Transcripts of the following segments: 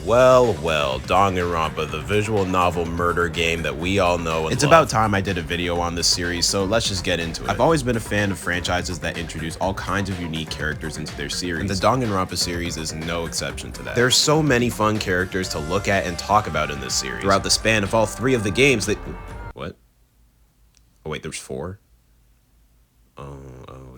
Well, Donganrompa, the visual novel murder game that we all know and love. It's about time I did a video on this series, so let's just get into it. I've always been a fan of franchises that introduce all kinds of unique characters into their series, and the Donganrompa series is no exception to that. There's so many fun characters to look at and talk about in this series. Throughout the span of all three of the games that... What? Oh wait, there's four? Oh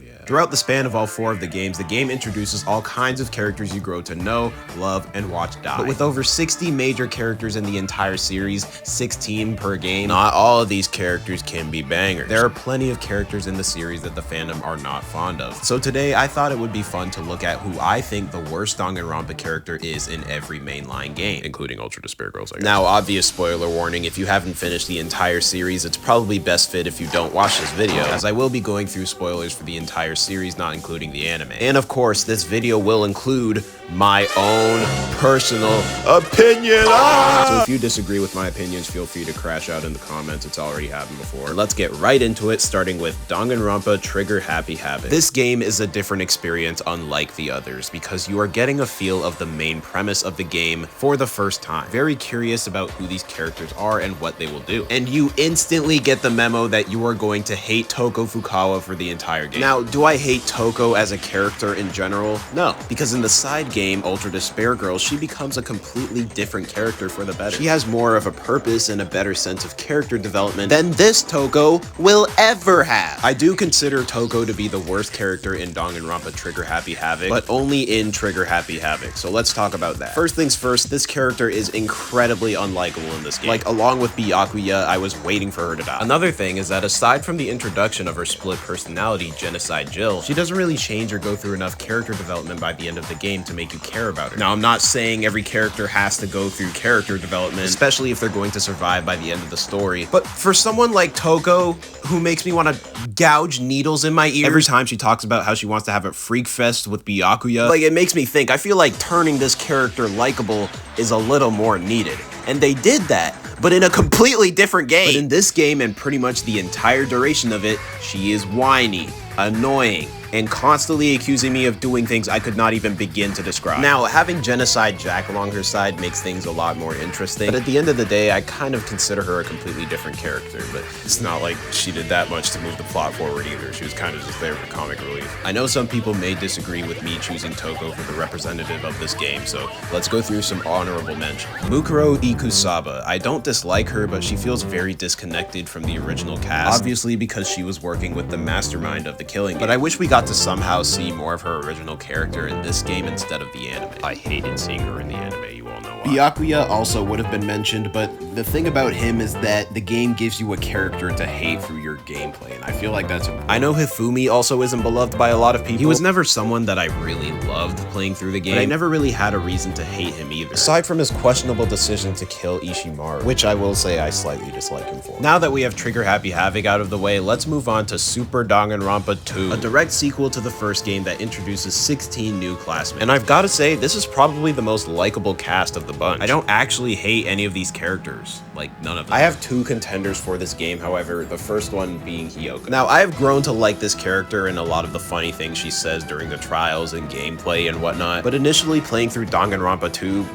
yeah. Throughout the span of all four of the games, the game introduces all kinds of characters you grow to know, love, and watch die. But with over 60 major characters in the entire series, 16 per game, not all of these characters can be bangers. There are plenty of characters in the series that the fandom are not fond of. So today, I thought it would be fun to look at who I think the worst Donganrompa character is in every mainline game, including Ultra Despair Girls, I guess. Now, obvious spoiler warning, if you haven't finished the entire series, it's probably best fit if you don't watch this video, as I will be going through spoilers for the entire series, not including the anime. And of course, this video will include my own personal opinion. So if you disagree with my opinions, feel free to crash out in the comments. It's already happened before. Let's get right into it, starting with Donganrompa Trigger Happy Havoc. This game is a different experience unlike the others because you are getting a feel of the main premise of the game for the first time. Very curious about who these characters are and what they will do. And you instantly get the memo that you are going to hate Toko Fukawa for the entire game. Now, do I hate Toko as a character in general? No, because in the side game, Ultra Despair Girls, she becomes a completely different character for the better. She has more of a purpose and a better sense of character development than this Toko will ever have. I do consider Toko to be the worst character in Donganrompa Trigger Happy Havoc, but only in Trigger Happy Havoc, so let's talk about that. First things first, this character is incredibly unlikable in this game. Like, along with Byakuya, I was waiting for her to die. Another thing is that aside from the introduction of her split personality, Genocide Jill, she doesn't really change or go through enough character development by the end of the game to make you care about her. Now, I'm not saying every character has to go through character development, especially if they're going to survive by the end of the story, but for someone like Toko, who makes me want to gouge needles in my ears every time she talks about how she wants to have a freak fest with Byakuya, like, it makes me think, I feel like turning this character likable is a little more needed. And they did that, but in a completely different game. But in this game, and pretty much the entire duration of it, she is whiny, annoying, and constantly accusing me of doing things I could not even begin to describe. Now, having Genocide Jack along her side makes things a lot more interesting, but at the end of the day, I kind of consider her a completely different character, but it's not like she did that much to move the plot forward either. She was kind of just there for comic relief. I know some people may disagree with me choosing Toko for the representative of this game, so let's go through some honorable mentions. Mukuro Ikusaba. I don't dislike her, but she feels very disconnected from the original cast, obviously because she was working with the mastermind of the killing game. But I wish we got to somehow see more of her original character in this game instead of the anime. I hated seeing her in the anime, you all know why. Byakuya also would have been mentioned, but the thing about him is that the game gives you a character to hate through your gameplay, and I feel like that's important. I know Hifumi also isn't beloved by a lot of people. He was never someone that I really loved playing through the game, but I never really had a reason to hate him either, aside from his questionable decision to kill Ishimaru, which I will say I slightly dislike him for. Now that we have Trigger Happy Havoc out of the way, let's move on to Super Donganrompa 2, a direct sequel to the first game that introduces 16 new classmates. And I've got to say, this is probably the most likable cast of the bunch. I don't actually hate any of these characters, like none of them. I have two contenders for this game, however, the first one being Hyoka. Now, I have grown to like this character and a lot of the funny things she says during the trials and gameplay and whatnot, but initially playing through Donganrompa 2,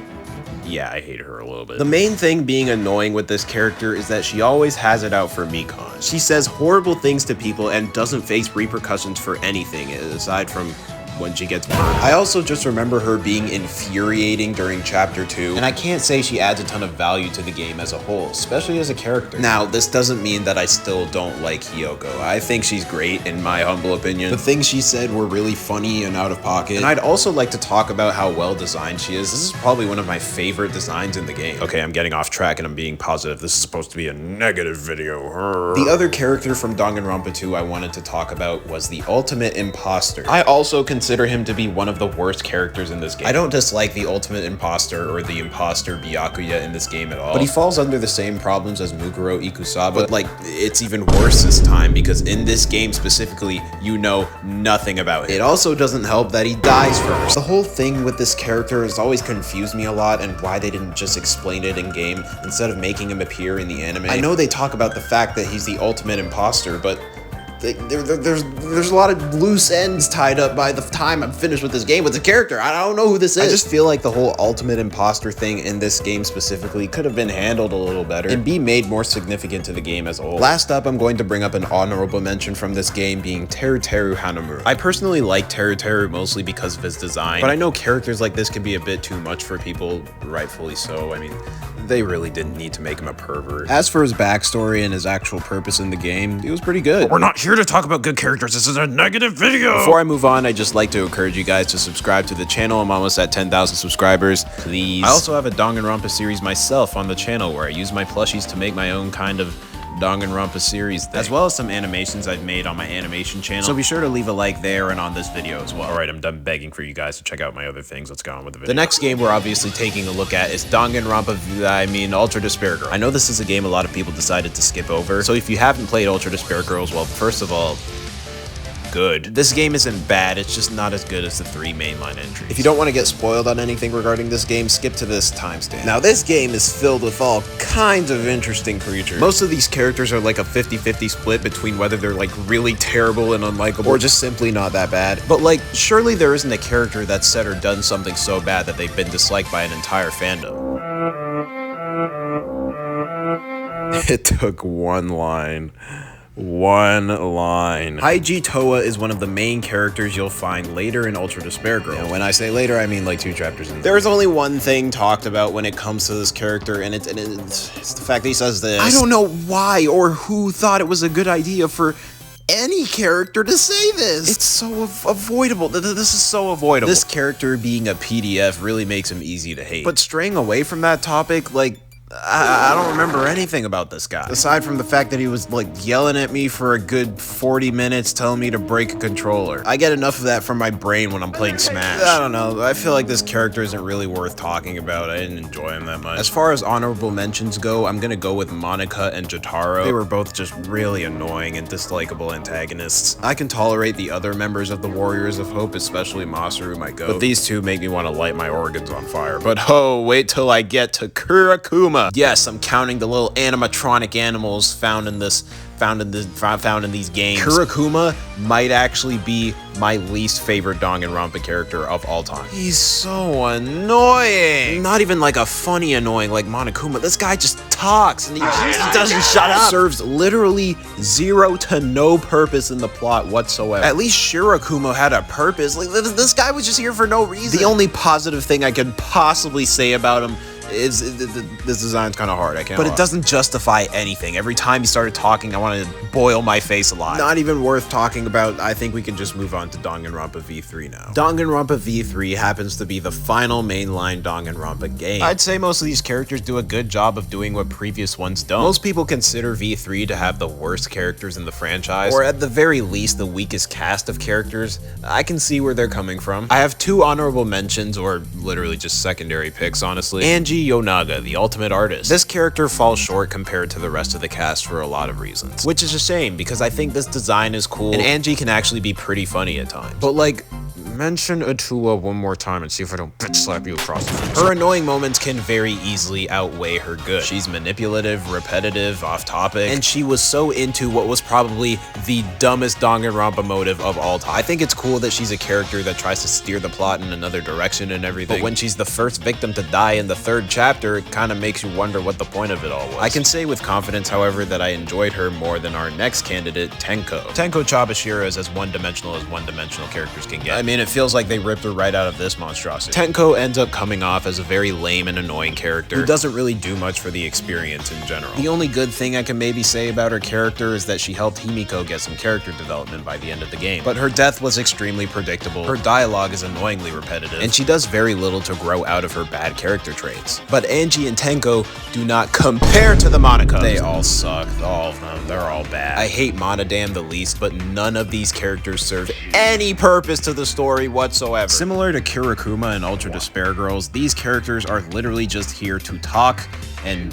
yeah, I hate her a little bit. The main thing being annoying with this character is that she always has it out for Mikon. She says horrible things to people and doesn't face repercussions for anything, aside from when she gets burned. I also just remember her being infuriating during Chapter 2, and I can't say she adds a ton of value to the game as a whole, especially as a character. Now, this doesn't mean that I still don't like Hyoka. I think she's great, in my humble opinion. The things she said were really funny and out of pocket, and I'd also like to talk about how well designed she is. This is probably one of my favorite designs in the game. Okay, I'm getting off track and I'm being positive. This is supposed to be a negative video. The other character from Donganrompa 2 I wanted to talk about was the Ultimate Imposter. I also consider him to be one of the worst characters in this game. I don't dislike the Ultimate Imposter or the Imposter Byakuya in this game at all, but he falls under the same problems as Mukuro Ikusaba, but like, it's even worse this time because in this game specifically, you know nothing about him. It also doesn't help that he dies first. The whole thing with this character has always confused me a lot, and why they didn't just explain it in game instead of making him appear in the anime. I know they talk about the fact that he's the ultimate imposter, but there's a lot of loose ends tied up by the time I'm finished with this game with the character. I don't know who this is. I just feel like the whole ultimate imposter thing in this game specifically could have been handled a little better and be made more significant to the game as a whole. Last up, I'm going to bring up an honorable mention from this game being Teruteru Hanamura. I personally like Teruteru mostly because of his design, but I know characters like this can be a bit too much for people, rightfully so. I mean, they really didn't need to make him a pervert. As for his backstory and his actual purpose in the game, he was pretty good. But we're not here to talk about good characters. This is a negative video. Before I move on, I'd just like to encourage you guys to subscribe to the channel. I'm almost at 10,000 subscribers. Please. I also have a Donganrompa series myself on the channel where I use my plushies to make my own kind of Donganrompa series thing, as well as some animations I've made on my animation channel, so be sure to leave a like there and on this video as well. Alright, I'm done begging for you guys to check out my other things. Let's go on with the video. The next game we're obviously taking a look at is Donganrompa Ultra Despair Girl. I know this is a game a lot of people decided to skip over, so if you haven't played Ultra Despair Girls, well, first of all, good. This game isn't bad, it's just not as good as the 3 mainline entries. If you don't want to get spoiled on anything regarding this game, skip to this timestamp. Now, this game is filled with all kinds of interesting creatures. Most of these characters are like a 50-50 split between whether they're like really terrible and unlikable or just simply not that bad. But like, surely there isn't a character that's said or done something so bad that they've been disliked by an entire fandom. It took one line. Haiji Toa is one of the main characters you'll find later in Ultra Despair Girl. And when I say later, I mean like 2 chapters in. There's only one thing talked about when it comes to this character, and it's the fact that he says this. I don't know why or who thought it was a good idea for any character to say this. It's so avoidable. This is so avoidable. This character being a PDF really makes him easy to hate. But straying away from that topic, like, I don't remember anything about this guy. Aside from the fact that he was like yelling at me for a good 40 minutes telling me to break a controller. I get enough of that from my brain when I'm playing Smash. I don't know, I feel like this character isn't really worth talking about. I didn't enjoy him that much. As far as honorable mentions go, I'm gonna go with Monica and Jotaro. They were both just really annoying and dislikable antagonists. I can tolerate the other members of the Warriors of Hope, especially Masaru, my goat. But these two make me want to light my organs on fire. But oh, wait till I get to Kurakuma. Yes, I'm counting the little animatronic animals found in these games. Kurakuma might actually be my least favorite Donganrompa character of all time. He's so annoying. Not even like a funny annoying like Monokuma. This guy just talks and he doesn't shut up. Serves literally 0 to no purpose in the plot whatsoever. At least Shirakuma had a purpose. Like this guy was just here for no reason. The only positive thing I could possibly say about him is this design's kind of hard, I can't lie. It doesn't justify anything. Every time he started talking, I wanted to boil my face alive. Not even worth talking about. I think we can just move on to Donganrompa V3 now. Donganrompa V3 happens to be the final mainline Donganrompa game. I'd say most of these characters do a good job of doing what previous ones don't. Most people consider V3 to have the worst characters in the franchise, or at the very least the weakest cast of characters. I can see where they're coming from. I have 2 honorable mentions, or literally just secondary picks, honestly. Angie Yonaga, the ultimate artist. This character falls short compared to the rest of the cast for a lot of reasons, which is a shame because I think this design is cool and Angie can actually be pretty funny at times. But like, mention Atula one more time and see if I don't bitch slap you across the face. Her annoying moments can very easily outweigh her good. She's manipulative, repetitive, off topic, and she was so into what was probably the dumbest Donganrompa motive of all time. I think it's cool that she's a character that tries to steer the plot in another direction and everything, but when she's the first victim to die in the 3rd chapter, it kind of makes you wonder what the point of it all was. I can say with confidence, however, that I enjoyed her more than our next candidate, Tenko. Tenko Chabashira is as one-dimensional characters can get. I mean, it feels like they ripped her right out of this monstrosity. Tenko ends up coming off as a very lame and annoying character who doesn't really do much for the experience in general. The only good thing I can maybe say about her character is that she helped Himiko get some character development by the end of the game. But her death was extremely predictable, her dialogue is annoyingly repetitive, and she does very little to grow out of her bad character traits. But Angie and Tenko do not compare to the Monaco. They all suck, all of them, they're all bad. I hate Monodam the least, but none of these characters serve any purpose to the story whatsoever. Similar to Kurakuma and Ultra Despair Girls, these characters are literally just here to talk and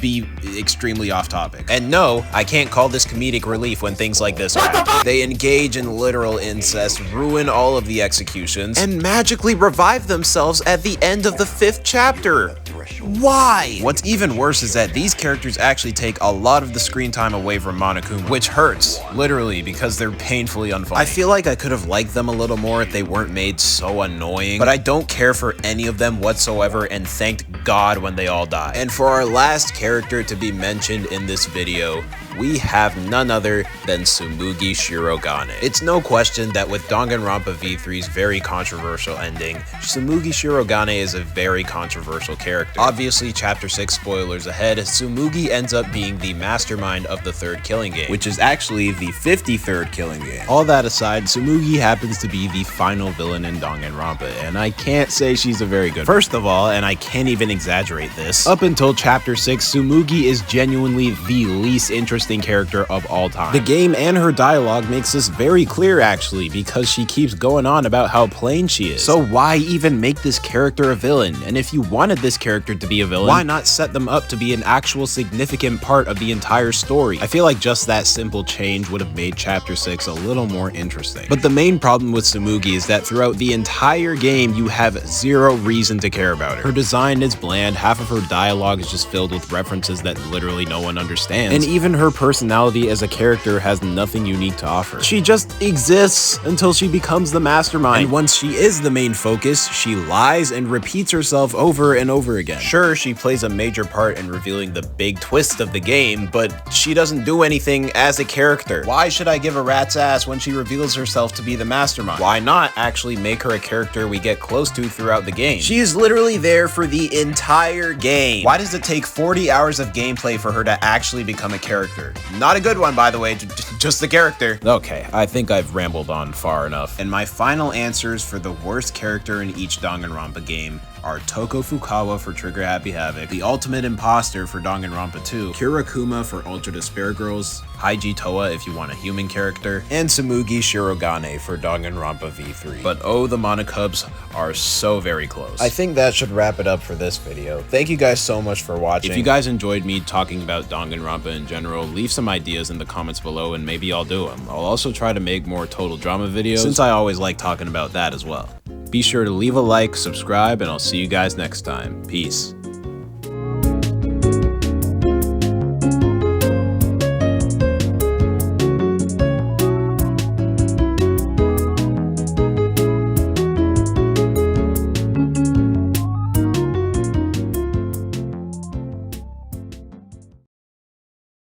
be extremely off topic. And no, I can't call this comedic relief when things like this happen. They engage in literal incest, ruin all of the executions, and magically revive themselves at the end of the 5th chapter. Why? What's even worse is that these characters actually take a lot of the screen time away from Monokuma, which hurts, literally, because they're painfully unfunny. I feel like I could have liked them a little more if they weren't made so annoying, but I don't care for any of them whatsoever, and thanked God when they all die. And for our last character to be mentioned in this video, we have none other than Tsumugi Shirogane. It's no question that with Donganrompa V3's very controversial ending, Tsumugi Shirogane is a very controversial character. Obviously, Chapter 6 spoilers ahead, Tsumugi ends up being the mastermind of the 3rd Killing Game, which is actually the 53rd Killing Game. All that aside, Tsumugi happens to be the final villain in Donganrompa, and I can't say she's a very good one. First of all, and I can't even exaggerate this, up until Chapter 6, Tsumugi is genuinely the least interesting character of all time. The game and her dialogue makes this very clear actually, because she keeps going on about how plain she is. So why even make this character a villain? And if you wanted this character to be a villain, why not set them up to be an actual significant part of the entire story? I feel like just that simple change would have made Chapter 6 a little more interesting. But the main problem with Tsumugi is that throughout the entire game, you have zero reason to care about her. Her design is bland, half of her dialogue is just filled with references that literally no one understands, and even her personality as a character has nothing unique to offer. She just exists until she becomes the mastermind, and once she is the main focus, she lies and repeats herself over and over again. Sure, she plays a major part in revealing the big twist of the game, but she doesn't do anything as a character. Why should I give a rat's ass when she reveals herself to be the mastermind? Why not actually make her a character we get close to throughout the game? She is literally there for the entire game. Why does it take 40 hours of gameplay for her to actually become a character? Not a good one, by the way, just the character. Okay, I think I've rambled on far enough. And my final answers for the worst character in each Donganrompa game are Toko Fukawa for Trigger Happy Havoc, the Ultimate Imposter for Donganrompa 2, Kirakuma for Ultra Despair Girls, Haiji Toa if you want a human character, and Tsumugi Shirogane for Donganrompa V3. But oh, the Monokubs are so very close. I think that should wrap it up for this video. Thank you guys so much for watching. If you guys enjoyed me talking about Donganrompa in general, leave some ideas in the comments below and maybe I'll do them. I'll also try to make more total drama videos, since I always like talking about that as well. Be sure to leave a like, subscribe, and I'll see you guys next time. Peace.